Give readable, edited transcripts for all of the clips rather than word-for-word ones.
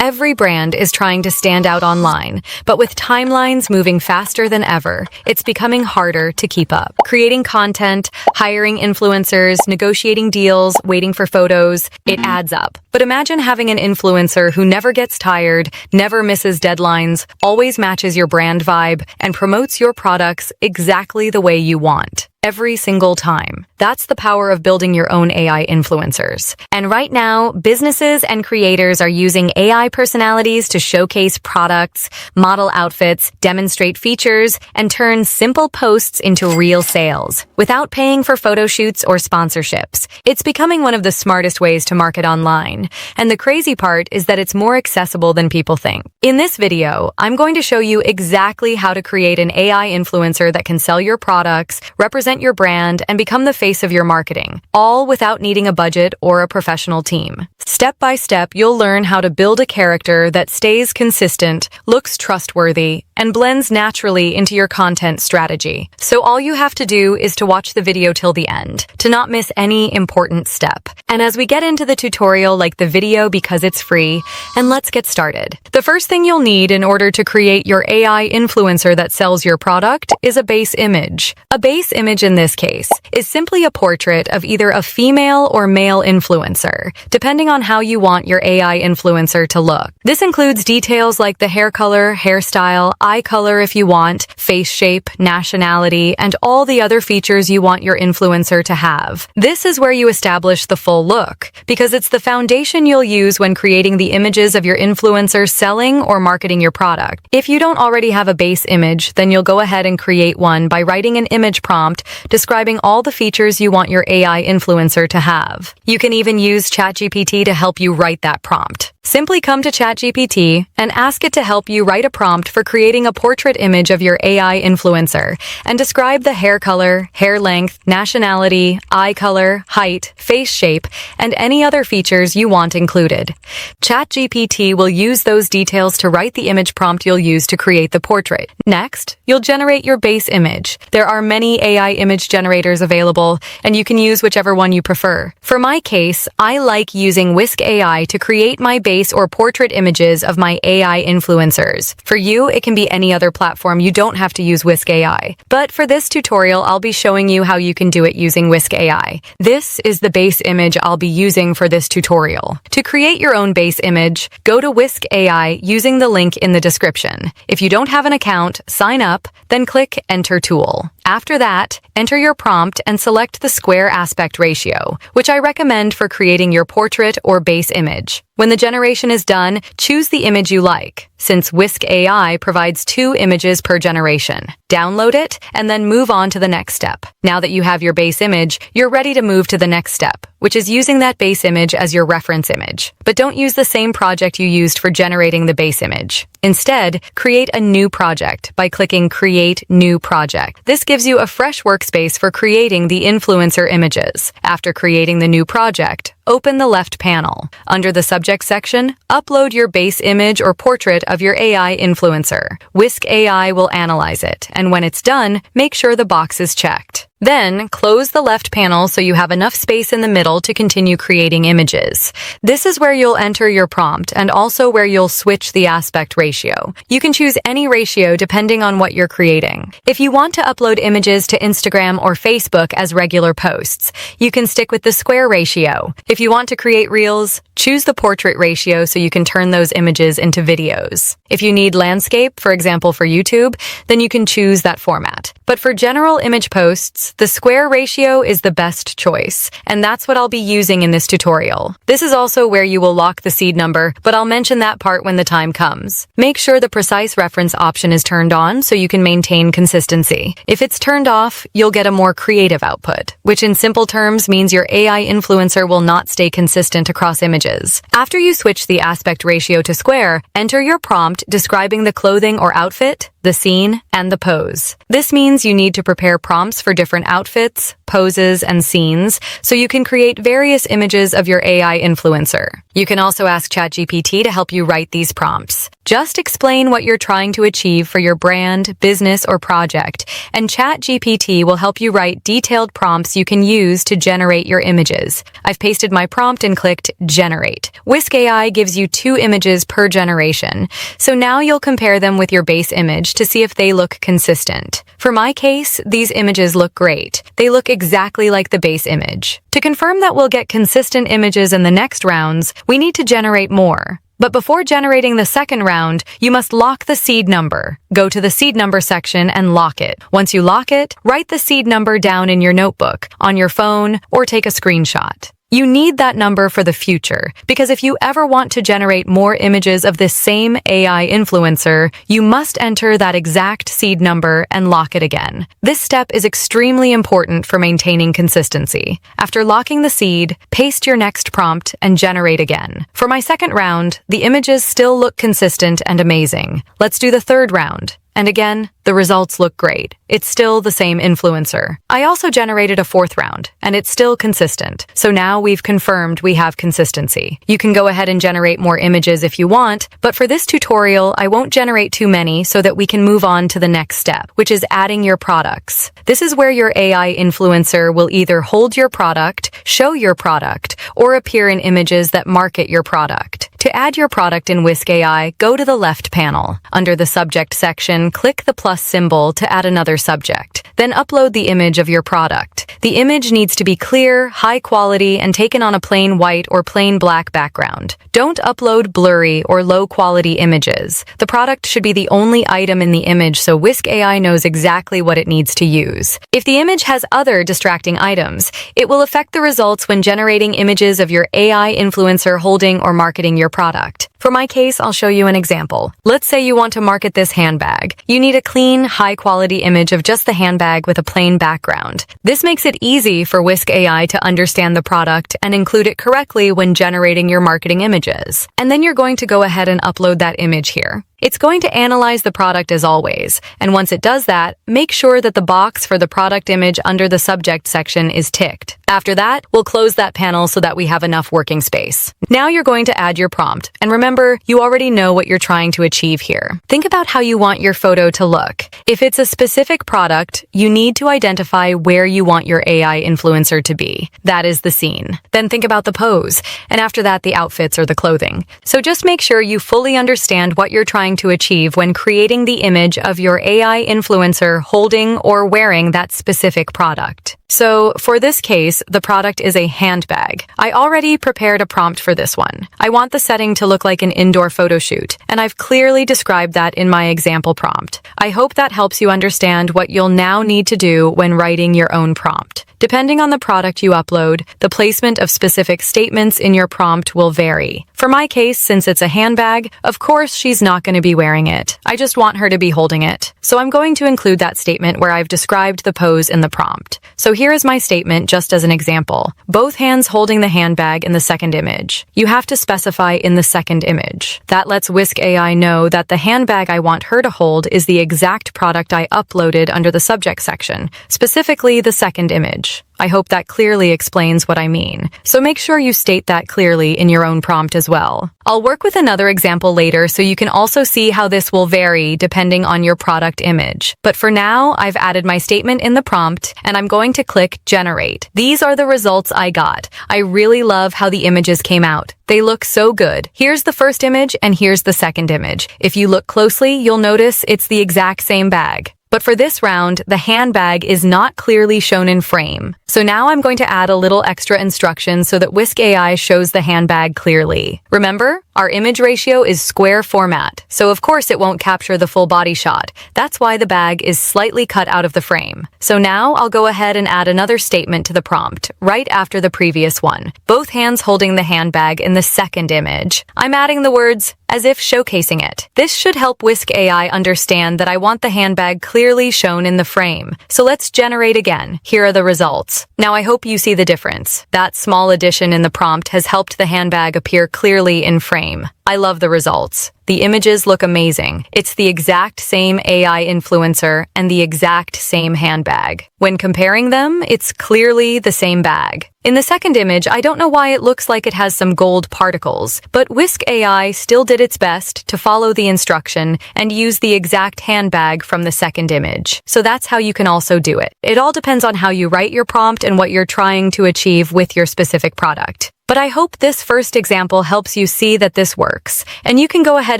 Every brand is trying to stand out online, but with timelines moving faster than ever, it's becoming harder to keep up. Creating content, hiring influencers, negotiating deals, waiting for photos, it adds up. But imagine having an influencer who never gets tired, never misses deadlines, always matches your brand vibe, and promotes your products exactly the way you want. Every single time. That's the power of building your own AI influencers. And right now, businesses and creators are using AI personalities to showcase products, model outfits, demonstrate features, and turn simple posts into real sales without paying for photo shoots or sponsorships. It's becoming one of the smartest ways to market online. And the crazy part is that it's more accessible than people think. In this video, I'm going to show you exactly how to create an AI influencer that can sell your products, represent your brand, and become the face of your marketing, all without needing a budget or a professional team. Step by step, you'll learn how to build a character that stays consistent, looks trustworthy, and blends naturally into your content strategy. So all you have to do is to watch the video till the end, to not miss any important step. And as we get into the tutorial, like the video because it's free, and let's get started. The first thing you'll need in order to create your AI influencer that sells your product is a base image. A base image in this case is simply a portrait of either a female or male influencer, depending on how you want your AI influencer to look. This includes details like the hair color, hairstyle, eye color if you want, face shape, nationality, and all the other features you want your influencer to have. This is where you establish the full look, because it's the foundation you'll use when creating the images of your influencer selling or marketing your product. If you don't already have a base image, then you'll go ahead and create one by writing an image prompt describing all the features you want your AI influencer to have. You can even use ChatGPT to help you write that prompt. Simply come to ChatGPT and ask it to help you write a prompt for creating a portrait image of your AI influencer and describe the hair color, hair length, nationality, eye color, height, face shape, and any other features you want included. ChatGPT will use those details to write the image prompt you'll use to create the portrait. Next, you'll generate your base image. There are many AI image generators available, and you can use whichever one you prefer. For my case, I like using Whisk AI to create my base or portrait images of my AI influencers. For you, it can be any other platform. You don't have to use Whisk AI. But for this tutorial, I'll be showing you how you can do it using Whisk AI. This is the base image I'll be using for this tutorial. To create your own base image, go to Whisk AI using the link in the description. If you don't have an account, sign up, then click Enter Tool. After that, enter your prompt and select the square aspect ratio, which I recommend for creating your portrait or base image. When the generation is done, choose the image you like, since Whisk AI provides 2 images per generation. Download it, and then move on to the next step. Now that you have your base image, you're ready to move to the next step, which is using that base image as your reference image. But don't use the same project you used for generating the base image. Instead, create a new project by clicking Create New Project. This gives you a fresh workspace for creating the influencer images. After creating the new project, open the left panel. Under the subject section, upload your base image or portrait of your AI influencer. Whisk AI will analyze it, and when it's done, make sure the box is checked. Then, close the left panel so you have enough space in the middle to continue creating images. This is where you'll enter your prompt and also where you'll switch the aspect ratio. You can choose any ratio depending on what you're creating. If you want to upload images to Instagram or Facebook as regular posts, you can stick with the square ratio. If you want to create reels, choose the portrait ratio so you can turn those images into videos. If you need landscape, for example for YouTube, then you can choose that format. But for general image posts, the square ratio is the best choice, and that's what I'll be using in this tutorial. This is also where you will lock the seed number, but I'll mention that part when the time comes. Make sure the precise reference option is turned on so you can maintain consistency. If it's turned off, you'll get a more creative output, which in simple terms means your AI influencer will not stay consistent across images. After you switch the aspect ratio to square, enter your prompt describing the clothing or outfit, the scene, and the pose. This means you need to prepare prompts for different outfits, poses, and scenes, so you can create various images of your AI influencer. You can also ask ChatGPT to help you write these prompts. Just explain what you're trying to achieve for your brand, business, or project, and ChatGPT will help you write detailed prompts you can use to generate your images. I've pasted my prompt and clicked Generate. Whisk AI gives you 2 images per generation, so now you'll compare them with your base image to see if they look consistent. For my case, these images look great. They look exactly like the base image. To confirm that we'll get consistent images in the next rounds, we need to generate more. But before generating the second round, you must lock the seed number. Go to the seed number section and lock it. Once you lock it, write the seed number down in your notebook, on your phone, or take a screenshot. You need that number for the future, because if you ever want to generate more images of this same AI influencer, you must enter that exact seed number and lock it again. This step is extremely important for maintaining consistency. After locking the seed, paste your next prompt and generate again. For my second round, the images still look consistent and amazing. Let's do the third round. And again, the results look great. It's still the same influencer. I also generated a fourth round, and it's still consistent. So now we've confirmed we have consistency. You can go ahead and generate more images if you want, but for this tutorial, I won't generate too many so that we can move on to the next step, which is adding your products. This is where your AI influencer will either hold your product, show your product, or appear in images that market your product. To add your product in Whisk AI, go to the left panel. Under the subject section, click the plus symbol to add another subject. Then upload the image of your product. The image needs to be clear, high quality, and taken on a plain white or plain black background. Don't upload blurry or low quality images. The product should be the only item in the image so Whisk AI knows exactly what it needs to use. If the image has other distracting items, it will affect the results when generating images of your AI influencer holding or marketing your product. For my case, I'll show you an example. Let's say you want to market this handbag. You need a clean, high-quality image of just the handbag with a plain background. This makes it easy for Whisk AI to understand the product and include it correctly when generating your marketing images. And then you're going to go ahead and upload that image here. It's going to analyze the product as always, and once it does that, make sure that the box for the product image under the subject section is ticked. After that, we'll close that panel so that we have enough working space. Now you're going to add your prompt, and remember, you already know what you're trying to achieve here. Think about how you want your photo to look. If it's a specific product, you need to identify where you want your AI influencer to be. That is the scene. Then think about the pose, and after that, the outfits or the clothing. So just make sure you fully understand what you're trying to achieve when creating the image of your AI influencer holding or wearing that specific product. So, for this case, the product is a handbag. I already prepared a prompt for this one. I want the setting to look like an indoor photo shoot, and I've clearly described that in my example prompt. I hope that helps you understand what you'll now need to do when writing your own prompt. Depending on the product you upload, the placement of specific statements in your prompt will vary. For my case, since it's a handbag, of course she's not going to be wearing it. I just want her to be holding it. So I'm going to include that statement where I've described the pose in the prompt. So here is my statement just as an example. Both hands holding the handbag in the second image. You have to specify in the second image. That lets Whisk AI know that the handbag I want her to hold is the exact product I uploaded under the subject section, specifically the second image. I hope that clearly explains what I mean. So make sure you state that clearly in your own prompt as well. I'll work with another example later so you can also see how this will vary depending on your product image. But for now, I've added my statement in the prompt and I'm going to click Generate. These are the results I got. I really love how the images came out. They look so good. Here's the first image and here's the second image. If you look closely, you'll notice it's the exact same bag. But for this round, the handbag is not clearly shown in frame. So now I'm going to add a little extra instruction so that Whisk AI shows the handbag clearly. Remember, our image ratio is square format, so of course it won't capture the full body shot. That's why the bag is slightly cut out of the frame. So now I'll go ahead and add another statement to the prompt, right after the previous one. Both hands holding the handbag in the second image. I'm adding the words, as if showcasing it. This should help Whisk AI understand that I want the handbag clearly shown in the frame. So let's generate again. Here are the results. Now I hope you see the difference. That small addition in the prompt has helped the handbag appear clearly in frame. I love the results. The images look amazing. It's the exact same AI influencer and the exact same handbag. When comparing them, it's clearly the same bag. In the second image, I don't know why it looks like it has some gold particles, but Whisk AI still did its best to follow the instruction and use the exact handbag from the second image. So that's how you can also do it. It all depends on how you write your prompt and what you're trying to achieve with your specific product. But I hope this first example helps you see that this works, and you can go ahead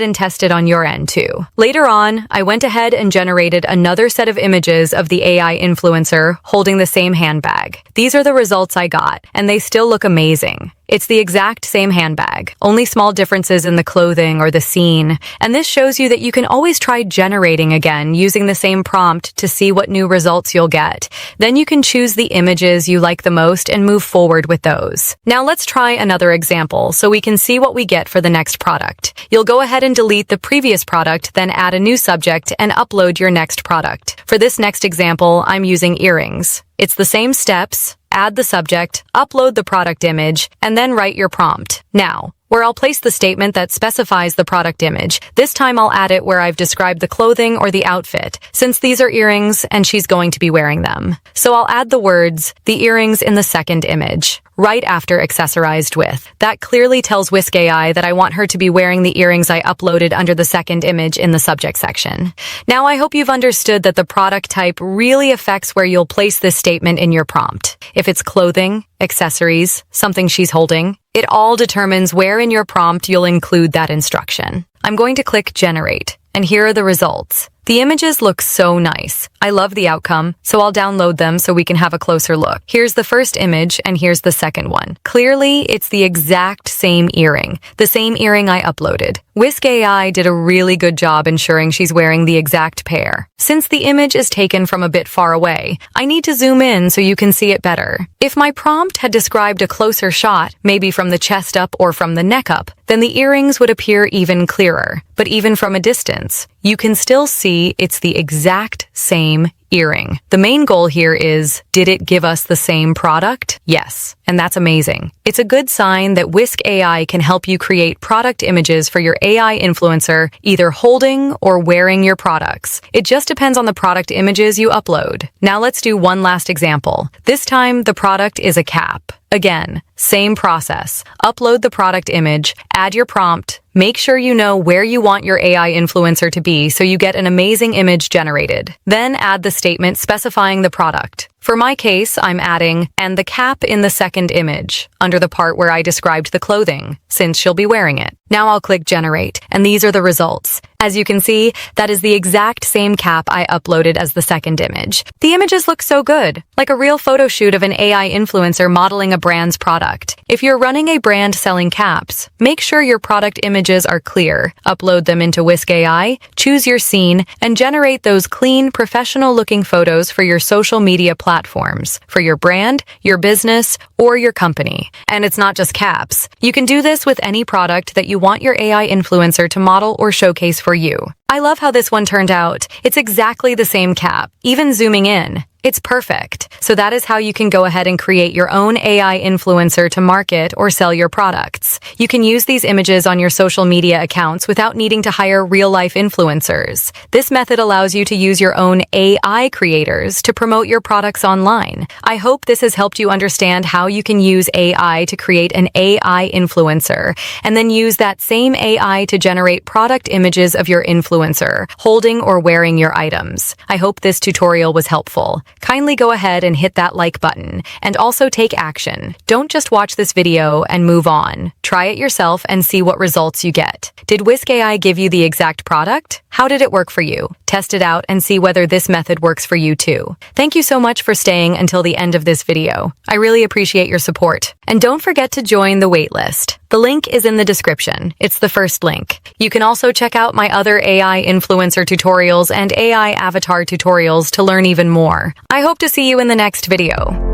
and test it on your end too. Later on, I went ahead and generated another set of images of the AI influencer holding the same handbag. These are the results I got, and they still look amazing. It's the exact same handbag, only small differences in the clothing or the scene, and this shows you that you can always try generating again using the same prompt to see what new results you'll get. Then you can choose the images you like the most and move forward with those. Now let's try another example so we can see what we get for the next product. You'll go ahead and delete the previous product, then add a new subject and upload your next product. For this next example, I'm using earrings. It's the same steps. Add the subject, upload the product image, and then write your prompt. Now, where I'll place the statement that specifies the product image, this time I'll add it where I've described the clothing or the outfit, since these are earrings and she's going to be wearing them. So I'll add the words, the earrings in the second image, right after accessorized with. That clearly tells Whisk AI that I want her to be wearing the earrings I uploaded under the second image in the subject section. Now I hope you've understood that the product type really affects where you'll place this statement in your prompt. If it's clothing, accessories, something she's holding, it all determines where in your prompt you'll include that instruction. I'm going to click Generate, and here are the results. The images look so nice. I love the outcome, so I'll download them so we can have a closer look. Here's the first image, and here's the second one. Clearly, it's the exact same earring, the same earring I uploaded. Whisk AI did a really good job ensuring she's wearing the exact pair. Since the image is taken from a bit far away, I need to zoom in so you can see it better. If my prompt had described a closer shot, maybe from the chest up or from the neck up, then the earrings would appear even clearer. But even from a distance, you can still see it's the exact same earring. The main goal here is, did it give us the same product? Yes, and that's amazing. It's a good sign that Whisk AI can help you create product images for your AI influencer, either holding or wearing your products. It just depends on the product images you upload. Now let's do one last example. This time, the product is a cap. Again, same process. Upload the product image, add your prompt, make sure you know where you want your AI influencer to be so you get an amazing image generated. Then add the statement specifying the product. For my case, I'm adding, and the cap in the second image, under the part where I described the clothing, since she'll be wearing it. Now I'll click Generate, and these are the results. As you can see, that is the exact same cap I uploaded as the second image. The images look so good, like a real photo shoot of an AI influencer modeling a brand's product. If you're running a brand selling caps, make sure your product images are clear. Upload them into Whisk AI, choose your scene, and generate those clean, professional-looking photos for your social media platforms, for your brand, your business, or your company. And it's not just caps. You can do this with any product that you want your AI influencer to model or showcase for you. I love how this one turned out. It's exactly the same cap, even zooming in. It's perfect. So that is how you can go ahead and create your own AI influencer to market or sell your products. You can use these images on your social media accounts without needing to hire real-life influencers. This method allows you to use your own AI creators to promote your products online. I hope this has helped you understand how you can use AI to create an AI influencer, and then use that same AI to generate product images of your influencer, holding or wearing your items. I hope this tutorial was helpful. Kindly go ahead and hit that like button, and also take action. Don't just watch this video and move on. Try it yourself and see what results you get. Did Whisk AI give you the exact product? How did it work for you? Test it out and see whether this method works for you too. Thank you so much for staying until the end of this video. I really appreciate your support. And don't forget to join the waitlist. The link is in the description. It's the first link. You can also check out my other AI influencer tutorials and AI avatar tutorials to learn even more. I hope to see you in the next video.